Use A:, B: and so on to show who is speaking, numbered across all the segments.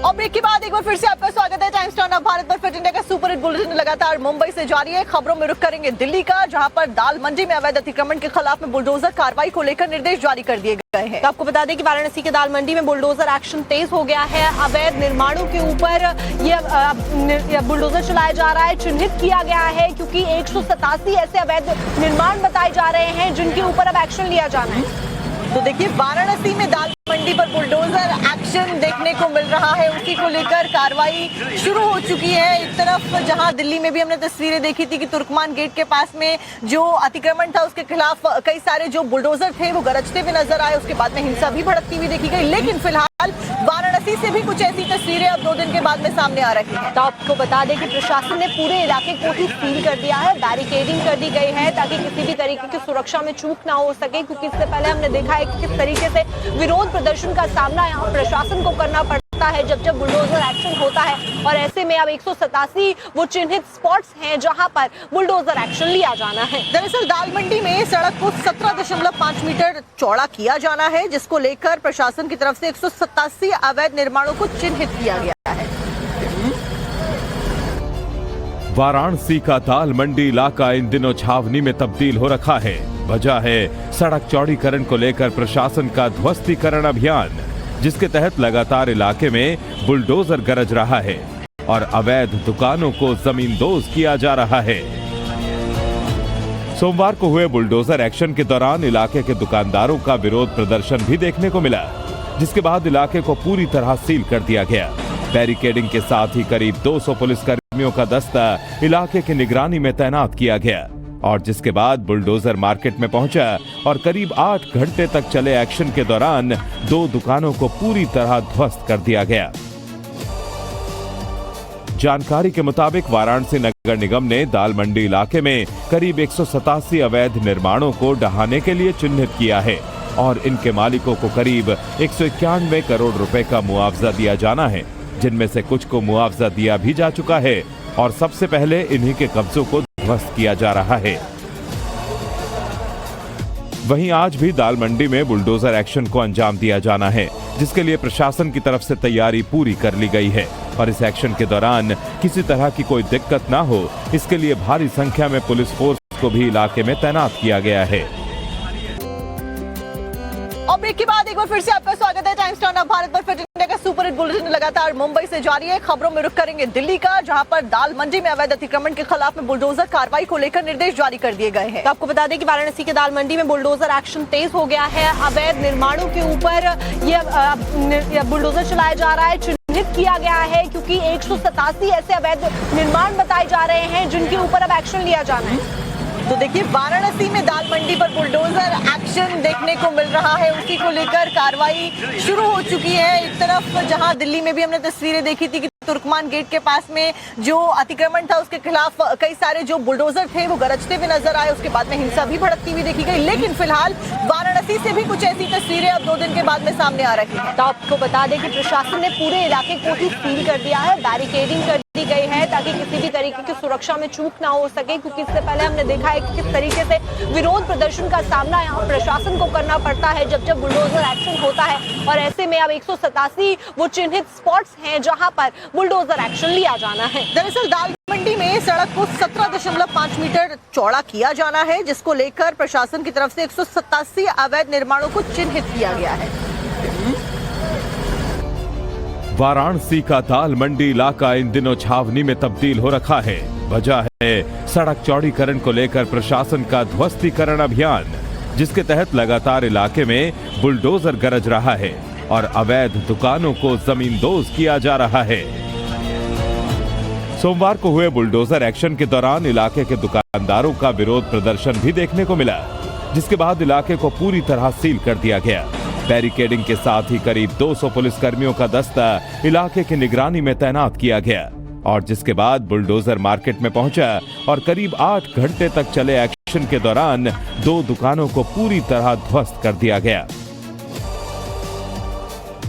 A: और ब्रेक के बाद एक बार फिर से आपका स्वागत है टाइम्स टाउन ऑफ भारत पर। फिट इंडिया का सुपर हिट बुलेटिन लगातार मुंबई से जारी है। खबरों में रुख करेंगे दिल्ली का, जहां पर दाल मंडी में अवैध अतिक्रमण के खिलाफ में बुलडोजर कार्रवाई को लेकर निर्देश जारी कर दिए गए हैं। तो आपको बता दें कि वाराणसी के दाल मंडी में बुलडोजर एक्शन तेज हो गया है। अवैध निर्माणों के ऊपर ये बुलडोजर चलाया जा रहा है, चिन्हित किया गया है, क्योंकि 187 ऐसे अवैध निर्माण बताए जा रहे हैं जिनके ऊपर अब एक्शन लिया जाना है। तो देखिए, वाराणसी में दाल मंडी पर बुलडोजर एक्शन देखने को मिल रहा है, उसी को लेकर कार्रवाई शुरू हो चुकी है। एक तरफ जहां दिल्ली में भी हमने तस्वीरें देखी थी कि तुर्कमान गेट के पास में जो अतिक्रमण था उसके खिलाफ कई सारे जो बुलडोजर थे वो गरजते हुए नजर आए। उसके बाद में हिंसा भी भड़कती हुई देखी गई। लेकिन फिलहाल वाराणसी से भी कुछ ऐसी तस्वीरें अब 2 दिन के बाद में सामने आ रही है। तो आपको बता दें कि प्रशासन ने पूरे इलाके को ही सील कर दिया है, बैरिकेडिंग कर दी गई है ताकि किसी भी तरीके की सुरक्षा में चूक ना हो सके, क्योंकि इससे पहले हमने देखा है कि किस तरीके से विरोध प्रदर्शन का सामना यहाँ प्रशासन को करना पड़ता है जब जब बुलडोजर एक्शन होता है। और ऐसे में अब 187 वो चिन्हित स्पॉट्स हैं जहां पर बुलडोजर एक्शन लिया जाना है। दरअसल दाल मंडी में सड़क को 17.5 मीटर चौड़ा किया जाना है, जिसको लेकर प्रशासन की तरफ से 187 अवैध निर्माणों को चिन्हित किया गया है।
B: वाराणसी का दाल मंडी इलाका इन दिनों छावनी में तब्दील हो रखा है। वजह है सड़क चौड़ीकरण को लेकर प्रशासन का ध्वस्तीकरण अभियान, जिसके तहत लगातार इलाके में बुलडोजर गरज रहा है और अवैध दुकानों को जमींदोज किया जा रहा है। सोमवार को हुए बुलडोजर एक्शन के दौरान इलाके के दुकानदारों का विरोध प्रदर्शन भी देखने को मिला, जिसके बाद इलाके को पूरी तरह सील कर दिया गया। बैरिकेडिंग के साथ ही करीब 200 पुलिसकर्मियों का दस्ता इलाके की निगरानी में तैनात किया गया, और जिसके बाद बुलडोजर मार्केट में पहुंचा और करीब 8 घंटे तक चले एक्शन के दौरान 2 दुकानों को पूरी तरह ध्वस्त कर दिया गया। जानकारी के मुताबिक वाराणसी नगर निगम ने दाल मंडी इलाके में करीब 187 अवैध निर्माणों को ढहाने के लिए चिन्हित किया है और इनके मालिकों को करीब 191 करोड़ रुपए का मुआवजा दिया जाना है, जिनमें से कुछ को मुआवजा दिया भी जा चुका है और सबसे पहले इन्हीं के कब्जों को ध्वस्त किया जा रहा है। वहीं आज भी दाल मंडी में बुलडोजर एक्शन को अंजाम दिया जाना है, जिसके लिए प्रशासन की तरफ से तैयारी पूरी कर ली गई है और इस एक्शन के दौरान किसी तरह की कोई दिक्कत ना हो, इसके लिए भारी संख्या में पुलिस फोर्स को भी इलाके में तैनात किया गया है।
A: और ब्रेक के बाद एक बार फिर से आपका स्वागत है टाइम्स टाउन ऑफ भारत पर। फिट इंडिया का सुपर हिट बुलेटिन लगातार मुंबई से जारी है। खबरों में रुख करेंगे दिल्ली का, जहां पर दाल मंडी में अवैध अतिक्रमण के खिलाफ में बुलडोजर कार्रवाई को लेकर निर्देश जारी कर दिए गए हैं। तो आपको बता दें कि वाराणसी के दाल मंडी में बुलडोजर एक्शन तेज हो गया है। अवैध निर्माणों के ऊपर ये बुलडोजर चलाया जा रहा है, चिन्हित किया गया है, क्योंकि 187 ऐसे अवैध निर्माण बताए जा रहे हैं जिनके ऊपर अब एक्शन लिया जाना है। तो देखिए, वाराणसी में दाल मंडी पर बुलडोजर एक्शन देखने को मिल रहा है, उसी को लेकर कार्रवाई शुरू हो चुकी है। एक तरफ जहां दिल्ली में भी हमने तस्वीरें देखी थी कि तुर्कमान गेट के पास में जो अतिक्रमण था उसके खिलाफ कई सारे जो बुलडोजर थे वो गरजते हुए नजर आए। उसके बाद में हिंसा भी भड़कती हुई देखी गई। लेकिन फिलहाल वाराणसी से भी कुछ ऐसी तस्वीरें अब 2 दिन के बाद में सामने आ रही है। तो आपको बता दें कि प्रशासन ने पूरे इलाके को ही सील कर दिया है, बैरिकेडिंग कर दी गई है ताकि किसी भी तरीके की सुरक्षा में चूक ना हो सके, क्योंकि इससे पहले हमने देखा है कि किस तरीके से विरोध प्रदर्शन का सामना यहाँ प्रशासन को करना पड़ता है जब जब बुलडोजर एक्शन होता है। और ऐसे में अब 187 वो चिन्हित स्पॉट्स हैं जहां पर बुलडोजर एक्शन लिया जाना है। दरअसल दाल मंडी में सड़क को 17.5 मीटर चौड़ा किया जाना है, जिसको लेकर प्रशासन की तरफ से 187 अवैध निर्माणों को चिन्हित किया गया है।
B: वाराणसी का दाल मंडी इलाका इन दिनों छावनी में तब्दील हो रखा है। वजह है सड़क चौड़ीकरण को लेकर प्रशासन का ध्वस्तीकरण अभियान, जिसके तहत लगातार इलाके में बुलडोजर गरज रहा है और अवैध दुकानों को जमींदोज किया जा रहा है। सोमवार को हुए बुलडोजर एक्शन के दौरान इलाके के दुकानदारों का विरोध प्रदर्शन भी देखने को मिला, जिसके बाद इलाके को पूरी तरह सील कर दिया गया। बैरिकेडिंग के साथ ही करीब 200 पुलिसकर्मियों का दस्ता इलाके की निगरानी में तैनात किया गया, और जिसके बाद बुलडोजर मार्केट में पहुंचा और करीब 8 घंटे तक चले एक्शन के दौरान 2 दुकानों को पूरी तरह ध्वस्त कर दिया गया।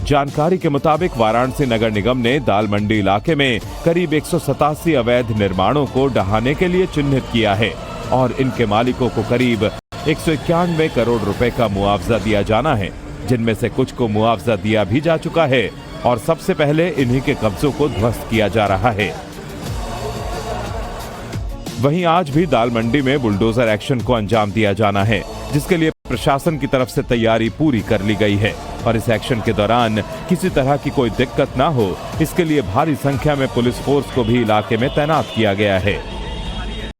B: जानकारी के मुताबिक वाराणसी नगर निगम ने दाल मंडी इलाके में करीब 187 अवैध निर्माणों को ढहाने के लिए चिन्हित किया है और इनके मालिकों को करीब 191 करोड़ रुपए का मुआवजा दिया जाना है, जिनमें से कुछ को मुआवजा दिया भी जा चुका है और सबसे पहले इन्हीं के कब्जों को ध्वस्त किया जा रहा है। वहीं आज भी दाल मंडी में बुलडोजर एक्शन को अंजाम दिया जाना है, जिसके लिए प्रशासन की तरफ से तैयारी पूरी कर ली गई है और इस एक्शन के दौरान किसी तरह की कोई दिक्कत ना हो, इसके लिए भारी संख्या में पुलिस फोर्स को भी इलाके में तैनात किया गया है।